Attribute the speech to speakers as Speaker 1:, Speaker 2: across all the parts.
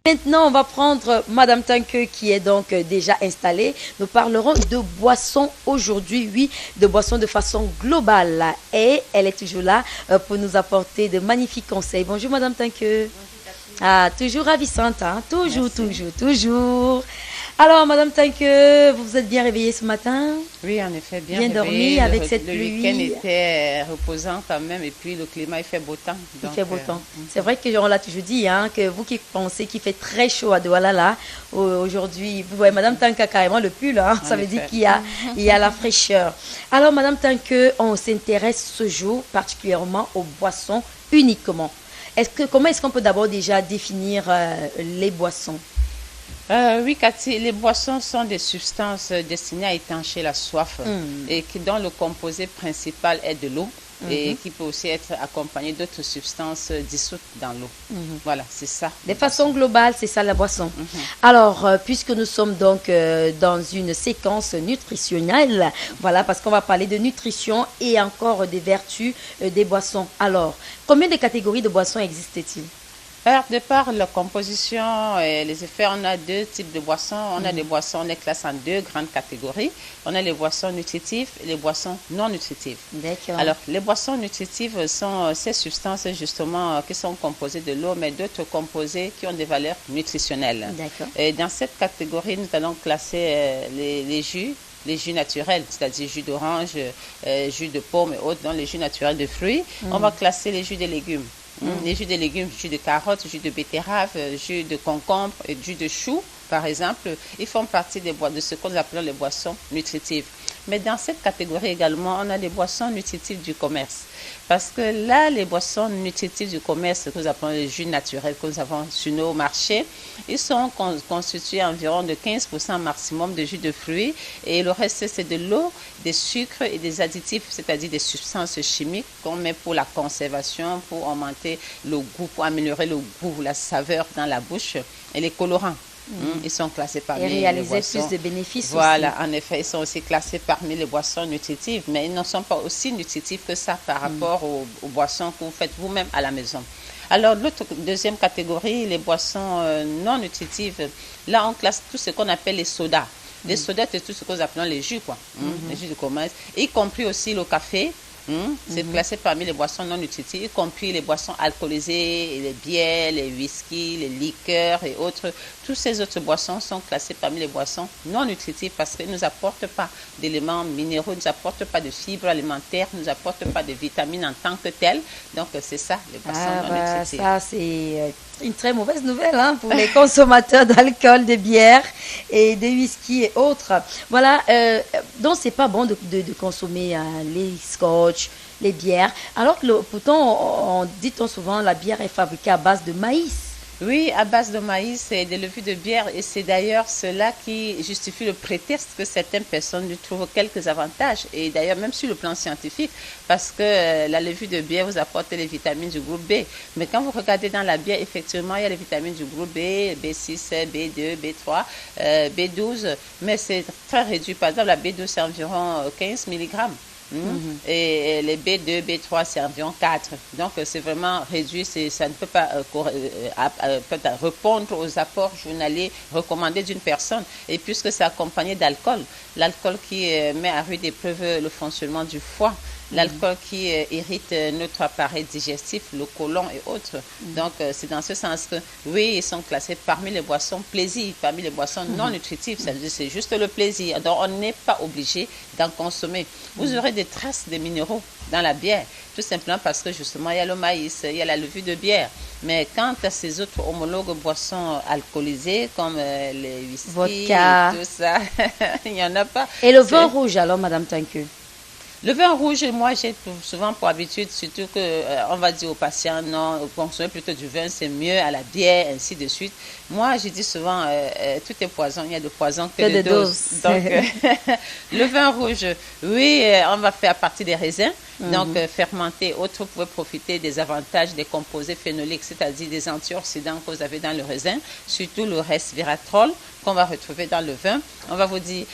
Speaker 1: Maintenant, on va prendre Madame Tanque qui est donc déjà installée. Nous parlerons de boissons aujourd'hui, oui, de boissons de façon globale. Et elle est toujours là pour nous apporter de magnifiques conseils. Bonjour Madame Tanque. Ah, toujours ravissante, hein? Toujours,
Speaker 2: Merci.
Speaker 1: toujours, toujours. Alors Madame Tanque, vous vous êtes bien réveillée ce matin?
Speaker 2: Oui, en effet,
Speaker 1: Bien dormi
Speaker 2: réveillé.
Speaker 1: avec cette
Speaker 2: le
Speaker 1: pluie.
Speaker 2: week-end était reposant quand même et puis le climat, il fait beau temps.
Speaker 1: Il
Speaker 2: Donc,
Speaker 1: fait beau temps. C'est vrai que on l'a toujours dit, hein, que vous qui pensez qu'il fait très chaud à Douala, là, aujourd'hui, vous voyez, Madame Tanque a carrément le pull, hein, ça
Speaker 2: En
Speaker 1: veut dire
Speaker 2: effet.
Speaker 1: il y a la fraîcheur. Alors, Madame Tanque, on s'intéresse ce jour particulièrement aux boissons uniquement. Comment est-ce qu'on peut d'abord déjà définir les boissons?
Speaker 2: Oui, Cathy, les boissons sont des substances destinées à étancher la soif et dont le composé principal est de l'eau et qui peut aussi être accompagné d'autres substances dissoutes dans l'eau. Voilà, c'est ça.
Speaker 1: De façon globale, c'est ça la boisson. Alors, puisque nous sommes donc dans une séquence nutritionnelle, voilà, parce qu'on va parler de nutrition et encore des vertus des boissons. Alors, combien de catégories de boissons existent-t-il?
Speaker 2: Alors, de par la composition et les effets, on a deux types de boissons. On a des boissons, on les classe en deux grandes catégories. On a les boissons nutritives et les boissons non nutritives.
Speaker 1: D'accord.
Speaker 2: Alors, les boissons nutritives sont ces substances justement qui sont composées de l'eau, mais d'autres composés qui ont des valeurs nutritionnelles.
Speaker 1: D'accord.
Speaker 2: Et dans cette catégorie, nous allons classer les jus naturels, c'est-à-dire jus d'orange, jus de pomme et autres, donc les jus naturels de fruits. On va classer les jus de légumes. Les jus de légumes, jus de carotte, jus de betterave, jus de concombre et jus de chou, par exemple, ils font partie de ce qu'on appelle les boissons nutritives. Mais dans cette catégorie également, on a les boissons nutritives du commerce. Parce que là, les boissons nutritives du commerce, que nous appelons les jus naturels que nous avons sur nos marchés, ils sont constitués environ de 15% maximum de jus de fruits et le reste, c'est de l'eau, des sucres et des additifs, c'est-à-dire des substances chimiques qu'on met pour la conservation, pour augmenter le goût, pour améliorer le goût, la saveur dans la bouche et les colorants. Ils sont classés parmi
Speaker 1: Et
Speaker 2: les
Speaker 1: réaliser
Speaker 2: boissons.
Speaker 1: plus de bénéfices
Speaker 2: Voilà, en effet, ils sont aussi classés parmi les boissons nutritives, mais ils ne sont pas aussi nutritifs que ça par rapport aux boissons que vous faites vous-même à la maison. Alors, l'autre deuxième catégorie, les boissons non nutritives, là, on classe tout ce qu'on appelle les sodas. Les sodas, c'est tout ce que nous appelons les jus, quoi. Les jus de commerce, y compris aussi le café. C'est classé parmi les boissons non nutritives, y compris les boissons alcoolisées, les bières, les whisky, les liqueurs et autres. Toutes ces autres boissons sont classées parmi les boissons non nutritives parce qu'elles ne nous apportent pas d'éléments minéraux, ne nous apportent pas de fibres alimentaires, ne nous apportent pas de vitamines en tant que telles. Donc, c'est ça, les boissons non nutritives.
Speaker 1: Ça, c'est une très mauvaise nouvelle hein, pour les consommateurs d'alcool, de bière et de whisky et autres. Voilà, donc c'est pas bon de consommer les scotch, les bières. Alors que pourtant, dit-on souvent, la bière est fabriquée à base de maïs.
Speaker 2: Oui, à base de maïs et de levure de bière. Et c'est d'ailleurs cela qui justifie le prétexte que certaines personnes lui trouvent quelques avantages. Et d'ailleurs, même sur le plan scientifique, parce que la levure de bière vous apporte les vitamines du groupe B. Mais quand vous regardez dans la bière, effectivement, il y a les vitamines du groupe B, B6, B2, B3, B12. Mais c'est très réduit. Par exemple, la B12, c'est environ 15 mg. Et les B2, B3, c'est environ 4. Donc, c'est vraiment réduit. Ça ne peut pas répondre aux apports journaliers recommandés d'une personne. Et puisque c'est accompagné d'alcool, l'alcool qui met à rude épreuve le fonctionnement du foie, l'alcool qui irrite notre appareil digestif, le côlon et autres. Donc, c'est dans ce sens que, oui, ils sont classés parmi les boissons plaisir, parmi les boissons non nutritives. C'est juste le plaisir. Donc, on n'est pas obligé d'en consommer. Vous aurez des traces de minéraux dans la bière, tout simplement parce que, justement, il y a le maïs, il y a la levure de bière. Mais quant à ces autres homologues boissons alcoolisées, comme les whisky,
Speaker 1: vodka,
Speaker 2: et tout ça, il n'y en a pas.
Speaker 1: Et le vin rouge, alors, Madame Tanque?
Speaker 2: Le vin rouge, moi, j'ai souvent pour habitude, surtout que on va dire aux patients, non, consommer plutôt du vin, c'est mieux à la bière, ainsi de suite. Moi, je dis souvent, tout est poison, il y a de poison que de doses. Donc, le vin rouge, oui, on va faire partie des raisins. Donc, fermenté, autres pouvaient profiter des avantages des composés phénoliques, c'est-à-dire des antioxydants que vous avez dans le raisin, surtout le resveratrol qu'on va retrouver dans le vin. On va vous dire,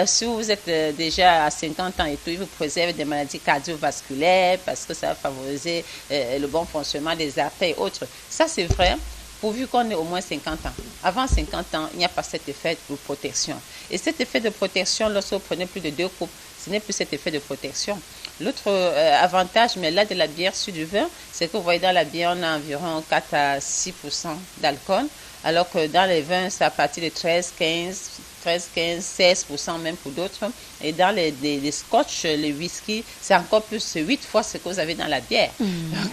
Speaker 2: si vous êtes déjà à 50 ans et tout, il vous préserve des maladies cardiovasculaires parce que ça va favoriser le bon fonctionnement des artères et autres. Ça, c'est vrai pourvu qu'on ait au moins 50 ans. Avant 50 ans, il n'y a pas cet effet de protection. Et cet effet de protection, lorsque vous prenez plus de 2 coupes, ce n'est plus cet effet de protection. L'autre avantage, mais là de la bière sur du vin, c'est que vous voyez dans la bière, on a environ 4 à 6% d'alcool, alors que dans les vins, c'est à partir de 13, 15, 16% même pour d'autres. Et dans les scotch, les whisky, c'est encore plus, c'est 8 fois ce que vous avez dans la bière. Donc,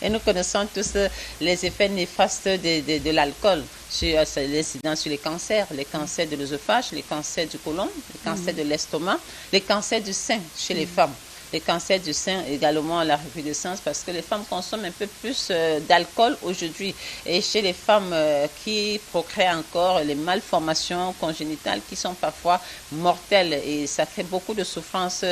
Speaker 2: et nous connaissons tous les effets néfastes de l'alcool sur l'incidence sur les cancers de l'œsophage, les cancers du côlon, les cancers de l'estomac, les cancers du sein chez les femmes. Les cancers du sein, également la recrudescence, parce que les femmes consomment un peu plus d'alcool aujourd'hui. Et chez les femmes qui procréent encore, les malformations congénitales qui sont parfois mortelles. Et ça crée beaucoup de souffrance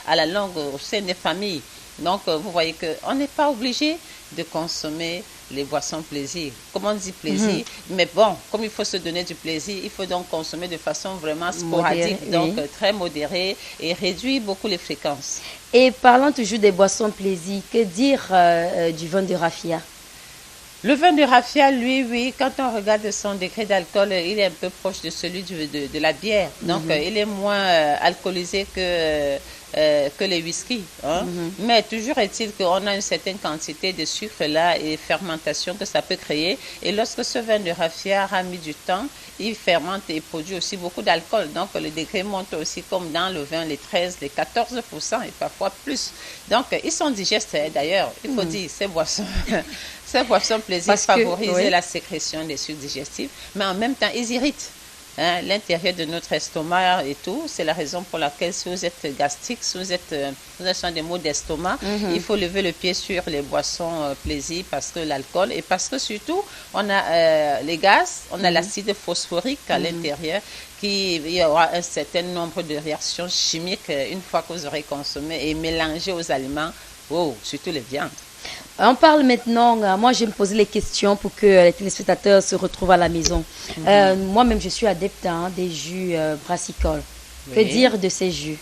Speaker 2: à la longue au sein des familles. Donc, vous voyez qu'on n'est pas obligé de consommer les boissons plaisir. Comme on dit plaisir, mais bon, comme il faut se donner du plaisir, il faut donc consommer de façon vraiment sporadique,
Speaker 1: modéré,
Speaker 2: donc très modérée et réduire beaucoup les fréquences.
Speaker 1: Et parlant toujours des boissons plaisir, que dire du vin de raffia?
Speaker 2: Le vin de raffia, lui, oui, quand on regarde son degré d'alcool, il est un peu proche de celui de la bière. Donc, il est moins alcoolisé que les whisky. Hein. Mais toujours est-il qu'on a une certaine quantité de sucre là et fermentation que ça peut créer. Et lorsque ce vin de raffia a mis du temps, il fermente et produit aussi beaucoup d'alcool. Donc, le degré monte aussi comme dans le vin, les 13, les 14% et parfois plus. Donc, ils sont digestes d'ailleurs. Il faut dire, ces boissons... Ces boissons plaisir favorisent la sécrétion des sucs digestifs, mais en même temps, ils irritent l'intérieur de notre estomac et tout. C'est la raison pour laquelle si vous êtes gastrique, si vous avez des maux d'estomac, il faut lever le pied sur les boissons plaisir parce que l'alcool et parce que surtout, on a les gaz, on a l'acide phosphorique à l'intérieur il y aura un certain nombre de réactions chimiques une fois que vous aurez consommé et mélangé aux aliments, surtout les viandes.
Speaker 1: On parle maintenant, moi je vais me poser les questions pour que les téléspectateurs se retrouvent à la maison. Moi-même je suis adepte des jus brassicoles. Que dire de ces jus?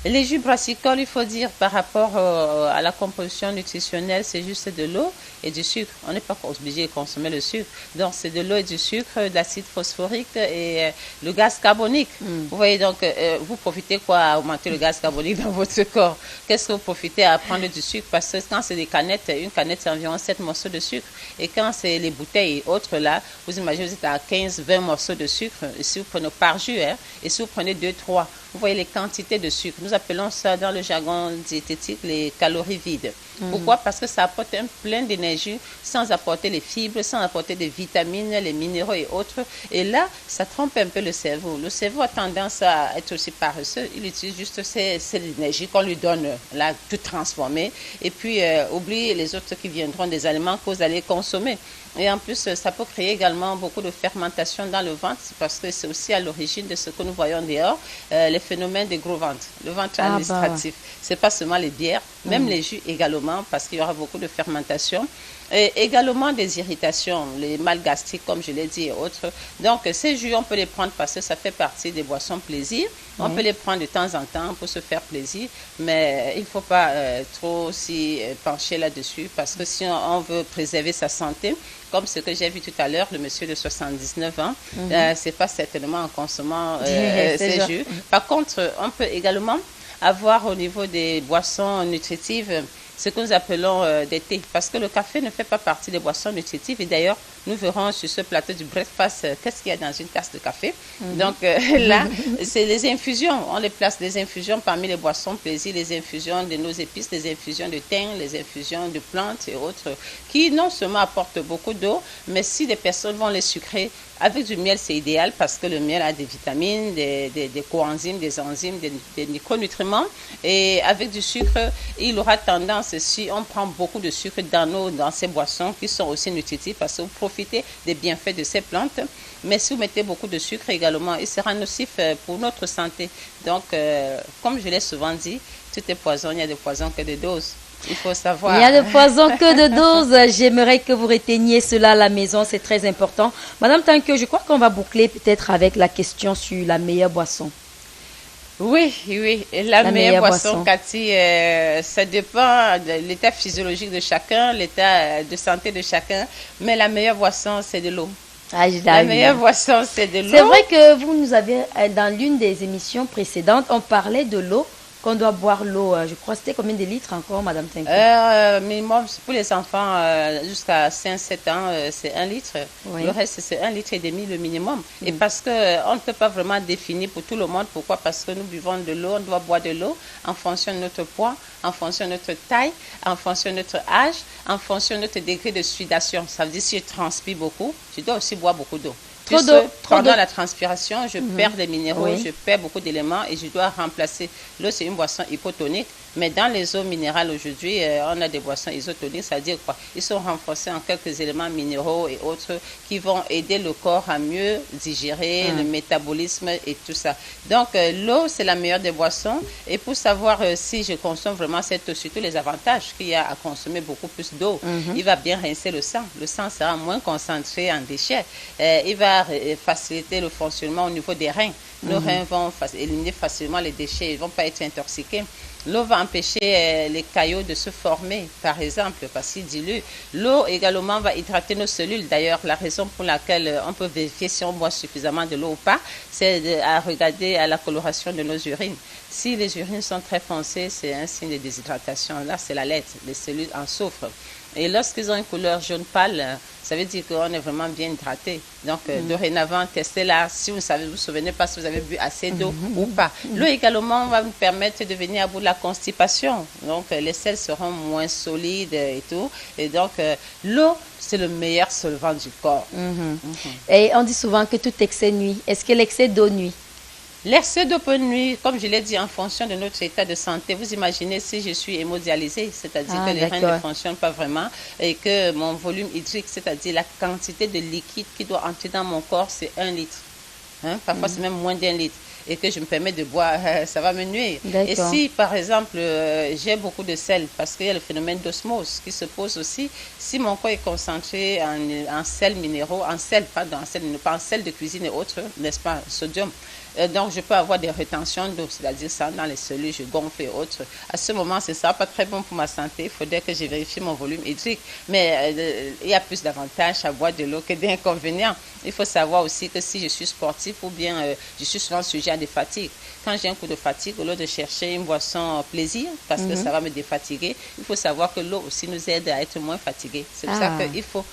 Speaker 2: Les jus brassicoles, il faut dire par rapport à la composition nutritionnelle, c'est juste de l'eau et du sucre. On n'est pas obligé de consommer le sucre. Donc, c'est de l'eau et du sucre, de l'acide phosphorique et le gaz carbonique. Vous voyez, donc, vous profitez quoi à augmenter le gaz carbonique dans votre corps? Qu'est-ce que vous profitez à prendre du sucre? Parce que quand c'est des canettes, une canette, c'est environ 7 morceaux de sucre. Et quand c'est les bouteilles et autres, là, vous imaginez, vous êtes à 15-20 morceaux de sucre. Et si vous prenez par jus, et si vous prenez 2-3, vous voyez les quantités de sucre. Nous appelons ça dans le jargon diététique les calories vides. Pourquoi? Parce que ça apporte un plein d'énergie sans apporter les fibres, sans apporter des vitamines, les minéraux et autres. Et là, ça trompe un peu le cerveau. Le cerveau a tendance à être aussi paresseux. Il utilise juste cette énergie qu'on lui donne, là, tout transformée. Et puis, oublie les autres qui viendront des aliments que vous allez consommer. Et en plus, ça peut créer également beaucoup de fermentation dans le ventre parce que c'est aussi à l'origine de ce que nous voyons dehors, les phénomènes de gros ventre, le ventre administratif. C'est pas seulement les bières, même les jus également parce qu'il y aura beaucoup de fermentation. Et également des irritations, les mal gastriques comme je l'ai dit et autres. Donc ces jus, on peut les prendre parce que ça fait partie des boissons plaisir. On peut les prendre de temps en temps pour se faire plaisir, mais il ne faut pas trop s'y pencher là-dessus parce que si on veut préserver sa santé, comme ce que j'ai vu tout à l'heure, le monsieur de 79 ans, c'est pas certainement en consommant ces jus. Par contre, on peut également avoir au niveau des boissons nutritives ce que nous appelons des thés, parce que le café ne fait pas partie des boissons nutritives. Et d'ailleurs, nous verrons sur ce plateau du breakfast qu'est-ce qu'il y a dans une tasse de café. Donc là, c'est les infusions. On les place des infusions parmi les boissons plaisir, les infusions de nos épices, les infusions de thym, les infusions de plantes et autres, qui non seulement apportent beaucoup d'eau, mais si les personnes vont les sucrer, avec du miel, c'est idéal parce que le miel a des vitamines, des coenzymes, des enzymes, des micronutriments. Et avec du sucre, il aura tendance, si on prend beaucoup de sucre dans ces boissons qui sont aussi nutritives, parce que vous profitez des bienfaits de ces plantes. Mais si vous mettez beaucoup de sucre également, il sera nocif pour notre santé. Donc, comme je l'ai souvent dit, tout est poison, il n'y a de poison que de doses. Il faut savoir.
Speaker 1: Il n'y a de poison que de doses. J'aimerais que vous reteniez cela à la maison, c'est très important. Madame Tanque, je crois qu'on va boucler peut-être avec la question sur la meilleure boisson.
Speaker 2: Oui, oui. Et la meilleure boisson,
Speaker 1: boisson.
Speaker 2: Cathy, ça dépend de l'état physiologique de chacun, l'état de santé de chacun. Mais la meilleure boisson, c'est de l'eau.
Speaker 1: Ah,
Speaker 2: La meilleure boisson, c'est de
Speaker 1: c'est
Speaker 2: l'eau.
Speaker 1: vrai que vous nous avez, dans l'une des émissions précédentes, on parlait de l'eau, qu'on doit boire l'eau. Je crois que c'était combien de litres encore, Madame Tinky?
Speaker 2: Minimum, pour les enfants jusqu'à 5-7 ans, c'est 1 litre.
Speaker 1: Oui.
Speaker 2: Le reste, c'est 1,5 litre le minimum. Et parce qu'on ne peut pas vraiment définir pour tout le monde. Pourquoi? Parce que nous buvons de l'eau, on doit boire de l'eau en fonction de notre poids, en fonction de notre taille, en fonction de notre âge, en fonction de notre degré de sudation. Ça veut dire si je transpire beaucoup, je dois aussi boire beaucoup d'eau.
Speaker 1: Trop d'eau.
Speaker 2: Pendant la transpiration, je perds des minéraux,
Speaker 1: Oui.
Speaker 2: je perds beaucoup d'éléments et je dois remplacer. L'eau, c'est une boisson hypotonique. Mais dans les eaux minérales aujourd'hui, on a des boissons isotoniques, c'est-à-dire quoi? Ils sont renforcés en quelques éléments minéraux et autres qui vont aider le corps à mieux digérer, le métabolisme et tout ça. Donc, l'eau, c'est la meilleure des boissons. Et pour savoir si je consomme vraiment cette eau, surtout les avantages qu'il y a à consommer beaucoup plus d'eau, il va bien rincer le sang. Le sang sera moins concentré en déchets. Il va faciliter le fonctionnement au niveau des reins. Nos reins vont éliminer facilement les déchets, ils ne vont pas être intoxiqués. L'eau va empêcher les caillots de se former, par exemple, parce qu'il dilue. L'eau également va hydrater nos cellules. D'ailleurs, la raison pour laquelle on peut vérifier si on boit suffisamment de l'eau ou pas, c'est à regarder à la coloration de nos urines. Si les urines sont très foncées, c'est un signe de déshydratation. Là, c'est la lettre. Les cellules en souffrent. Et lorsqu'ils ont une couleur jaune pâle, ça veut dire qu'on est vraiment bien hydraté. Donc, dorénavant, testez-la. Si vous ne vous souvenez pas si vous avez bu assez d'eau ou pas. L'eau également va nous permettre de venir à bout de la constipation. Donc, les selles seront moins solides et tout. Et donc, l'eau, c'est le meilleur solvant du corps.
Speaker 1: Et on dit souvent que tout excès nuit. Est-ce que l'excès d'eau nuit?
Speaker 2: L'excès d'eau peut nuire, comme je l'ai dit, en fonction de notre état de santé. Vous imaginez si je suis hémodialysée, c'est-à-dire que les reins ne fonctionnent pas vraiment et que mon volume hydrique, c'est-à-dire la quantité de liquide qui doit entrer dans mon corps, c'est 1 litre. Parfois, c'est même moins d'1 litre. Et que je me permets de boire, ça va me nuire. Et si, par exemple, j'ai beaucoup de sel, parce qu'il y a le phénomène d'osmose qui se pose aussi, si mon corps est concentré en sels minéraux, en sel, pardon, pas en sel de cuisine et autres, n'est-ce pas, sodium, donc je peux avoir des rétentions d'eau, c'est-à-dire ça dans les cellules, je gonfle et autres. À ce moment, c'est ça, pas très bon pour ma santé. Il faudrait que je vérifie mon volume hydrique. Mais il y a plus d'avantages à boire de l'eau que d'inconvénients. Il faut savoir aussi que si je suis sportif ou bien je suis souvent sujet à des fatigues. Quand j'ai un coup de fatigue, au lieu de chercher une boisson plaisir, parce que ça va me défatiguer, il faut savoir que l'eau aussi nous aide à être moins fatigué. C'est pour ça qu'il faut...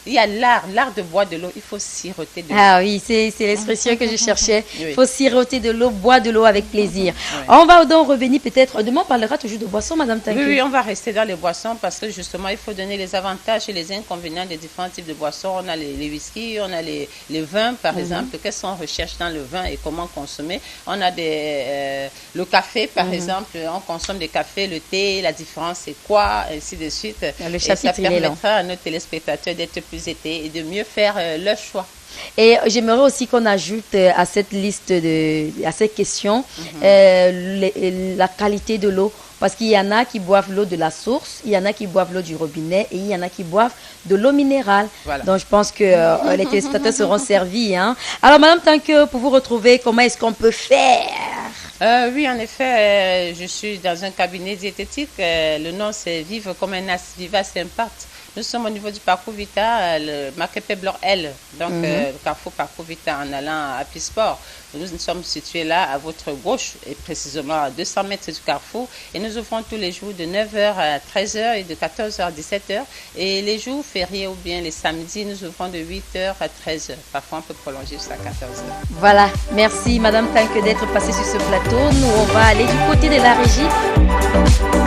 Speaker 2: Il y a l'art de boire de l'eau, il faut siroter de l'eau.
Speaker 1: Ah oui, c'est l'expression que je cherchais. Il faut siroter de l'eau, boire de l'eau avec plaisir.
Speaker 2: Oui.
Speaker 1: On va donc revenir peut-être, demain on parlera toujours de boissons, Madame Tinky.
Speaker 2: Oui, on va rester dans les boissons parce que justement, il faut donner les avantages et les inconvénients des différents types de boissons. On a les whisky, on a les vins, par exemple. Qu'est-ce qu'on recherche dans le vin et comment consommer? On a le café, par exemple. On consomme des cafés, le thé, la différence c'est quoi, ainsi de suite.
Speaker 1: Le
Speaker 2: et
Speaker 1: chapitre,
Speaker 2: ça permettra à nos téléspectateurs d'être plus et de mieux faire leur choix.
Speaker 1: Et j'aimerais aussi qu'on ajoute à cette liste, à cette question, la qualité de l'eau. Parce qu'il y en a qui boivent l'eau de la source, il y en a qui boivent l'eau du robinet et il y en a qui boivent de l'eau minérale. Voilà. Donc je pense que les téléspectateurs seront servis. Alors Madame Tinky, pour vous retrouver, comment est-ce qu'on peut faire?
Speaker 2: Oui, en effet, je suis dans un cabinet diététique. Le nom c'est Vive comme un as, Viva Impact. Nous sommes au niveau du parcours Vita, le marqué blanc L, donc le carrefour parcours Vita en allant à Pisport. Nous sommes situés là à votre gauche et précisément à 200 mètres du carrefour. Et nous ouvrons tous les jours de 9h à 13h et de 14h à 17h. Et les jours fériés ou bien les samedis, nous ouvrons de 8h à 13h. Parfois, on peut prolonger jusqu'à 14h.
Speaker 1: Voilà, merci Madame Tinky d'être passée sur ce plateau. Nous, on va aller du côté de la régie.